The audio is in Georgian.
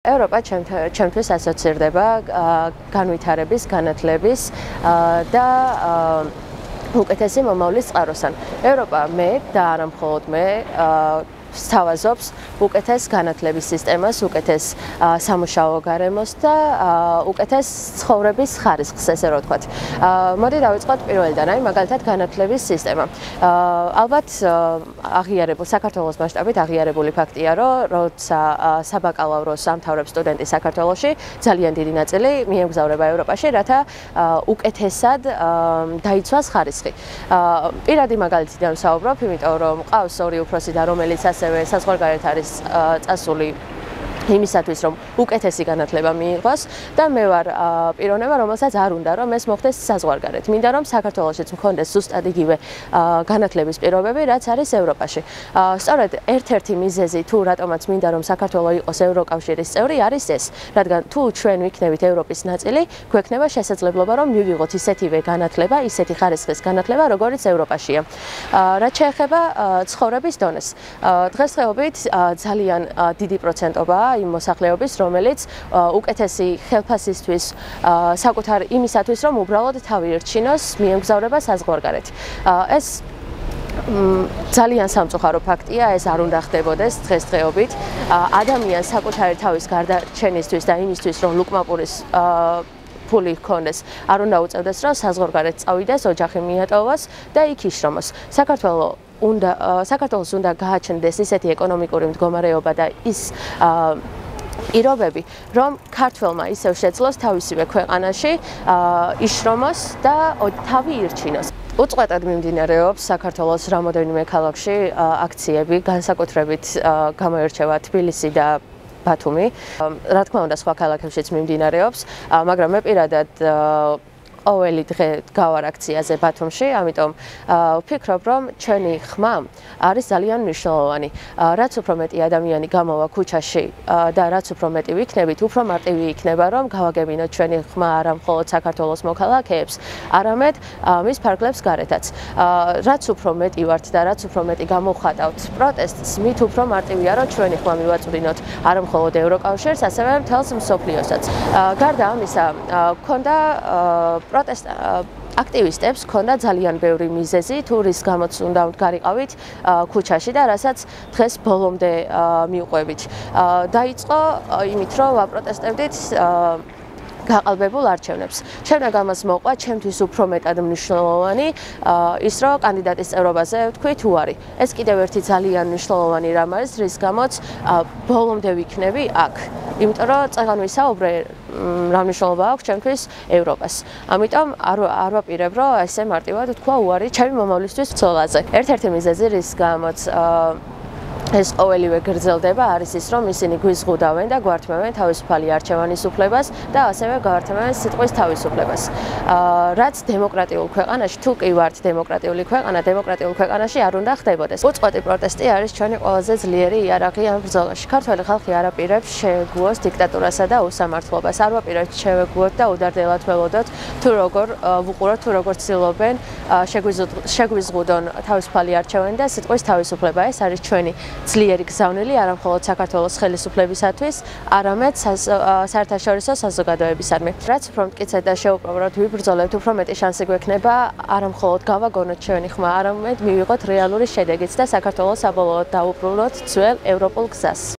Ევროპა ჩემთვის ასოცირდება განვითარების, განათლების და უკეთესი მომავლის წყაროსთან. ევროპა მე და არა მხოლოდ მე სთავაზობს უკეთეს განათლების სისტემას, უკეთეს სამუშაო გარემოს და უკეთეს ცხოვრების ხარისხს, ესე რომ ვთქვათ. მოდი დავიწყოთ პირველიდან, მაგალითად განათლების სისტემა. ალბათ საქართველოს მასშტაბით აღიარებული ფაქტია, რომ როცა საბაკალავროს ამთავრებს სტუდენტი საქართველოში, ძალიან დიდი ნაწილი მიემგზავრება ევროპაში, რათა უკეთესად დაიცვას ხარისხი. პირადი მაგალითიდან ვსაუბრობ, იმიტომ რომ მყავს ორი უფროსი და რომელიც ასევე საზღვარგარეთ არის წასული იმისათვის, რომ უკეთესი განათლება მიიღოს და მე ვარ პიროვნება, რომელსაც არ უნდა, რომ ეს მოხდეს საზღვარგარეთ. მინდა, რომ საქართველოშიც მქონდეს ზუსტად იგივე განათლების პირობები, რაც არის ევროპაში. სწორედ ერთ-ერთი მიზეზი თუ რატომაც მინდა, რომ საქართველო იყოს ევროკავშირის წევრი, არის ეს, რადგან თუ ჩვენ ვიქნებით ევროპის ნაწილი, გვექნება შესაძლებლობა, რომ მივიღოთ ისეთივე განათლება, ისეთი ხარისხის განათლება, როგორიც ევროპაშია. რაც შეეხება ცხოვრების დონეს. დღესდღეობით ძალიან დიდი პროცენტობაა იმ მოსახლეობის, რომელიც უკეთესი ხელფასისთვის, საკუთარ იმისათვის, რომ უბრალოდ თავი ერჩინოს, მიემგზავრება საზღვარგარეთ. ეს ძალიან სამწუხარო ფაქტია, ეს არ უნდა ხდებოდეს დღესდღეობით. ადამიანს საკუთარი თავის გარდაჩენისთვის და იმისთვის, რომ ლუკმაპურის ფული ჰქონდეს, არ უნდა უწევდეს, რომ საზღვარგარეთ წავიდეს, ოჯახი მიატოვოს და იქ იშრომოს. საქართველოს უნდა გააჩნდეს ისეთი ეკონომიკური მდგომარეობა და ის პირობები, რომ ქართველმა ისევ შეძლოს თავისივე ქვეყანაში იშრომოს და თავი ირჩინოს. უწყვეტად მიმდინარეობს საქართველოს რამოდენიმე ქალაქში აქციები, განსაკუთრებით გამოირჩევა თბილისი და ბათუმი. რა თქმა უნდა, სხვა ქალაქებშიც მიმდინარეობს, მაგრამ მე პირადად ყოველი დღე გავარ აქციაზე ბათუმში, ამიტომ ვფიქრობ, რომ ჩვენი ხმა არის ძალიან მნიშვნელოვანი. რაც უფრო მეტი ადამიანი გამოვა ქუჩაში და რაც უფრო მეტი ვიქნებით, უფრო მარტივი იქნება, რომ გავაგებინოთ ჩვენი ხმა არა მხოლოდ საქართველოს მოქალაქეებს, არამედ მის ფარგლებს გარეთაც. რაც უფრო მეტი ვართ და რაც უფრო მეტი გამოვხატავთ პროტესტს, მით უფრო მარტივია, რომ ჩვენი ხმა მივაწვდინოთ არა მხოლოდ ევროკავშირს, ასევე მთელს მსოფლიოსაც. გარდა ამისა, მქონდა აქტივისტებს ჰქონდა ძალიან ბევრი მიზეზი, თუ რის გამოც უნდა ვდგარიყავით ქუჩაში და რასაც დღეს ბოლომდე მივყვებით. დაიწყო იმით, რომ ვაპროტესტებდით გაყალბებულ არჩევნებს. შემდეგ ამას მოყვა ჩემთვის უფრო მეტად მნიშვნელოვანი ის, რომ კანდიდატის წევრობაზე ვთქვით უარი. ეს კიდევ ერთი ძალიან მნიშვნელოვანი რამ არის, რის გამოც ბოლომდე ვიქნები აქ. იმიტომ რომ წეგან ვისაუბრე რა მნიშვნელობა აქვს ჩემთვის ევროპას. ამიტომ არ ვაპირებ, რომ ესე მარტივად ვთქვა უარი ჩემი მომავლისთვის ბრძოლაზე. ერთ-ერთი მიზეზი, რის გამოც ეს ყოველივე გრძელდება, არის ის, რომ ისინი გვიზღუდავენ და გვართმევენ თავისუფალი არჩევანის უფლებას და ასევე გვართმევენ სიტყვის თავისუფლებას. რაც დემოკრატიულ ქვეყანაში, თუ კი ვართ დემოკრატიული ქვეყანა, დემოკრატიულ ქვეყანაში არ უნდა ხდებოდეს. უწყვეტი პროტესტი არის ჩვენი ყველაზე ძლიერი იარაღი ამ ბრძოლაში. ქართველი ხალხი არ აპირებს შეგუოს დიქტატურასა და უსამართლობას. არ ვაპირებთ შევეგუოთ და udარდელად ველოდოთ, თუ როგორ ვუყუროთ, თუ როგორ ცდილობენ შეგვიზღუდონ თავისუფალი არჩევანი და სიტყვის თავისუფლება. ეს არის ჩვენი ძლიერი გზავნილი არა მხოლოდ საქართველოს ხელისუფლებისათვის, არამედ საერთაშორისო საზოგადოებისადმი. რაც უფრო მტკიცედ და შეუპოვროთ ვიბრძოლებთ, უფრო მეტი შანსი გვექნება არა მხოლოდ გავაგონოთ ჩვენი ხმა, არამედ მივიღოთ რეალური შედეგიც და საქართველოს საბოლოოდ დაუბრუნოთ ძველ ევროპულ გზას.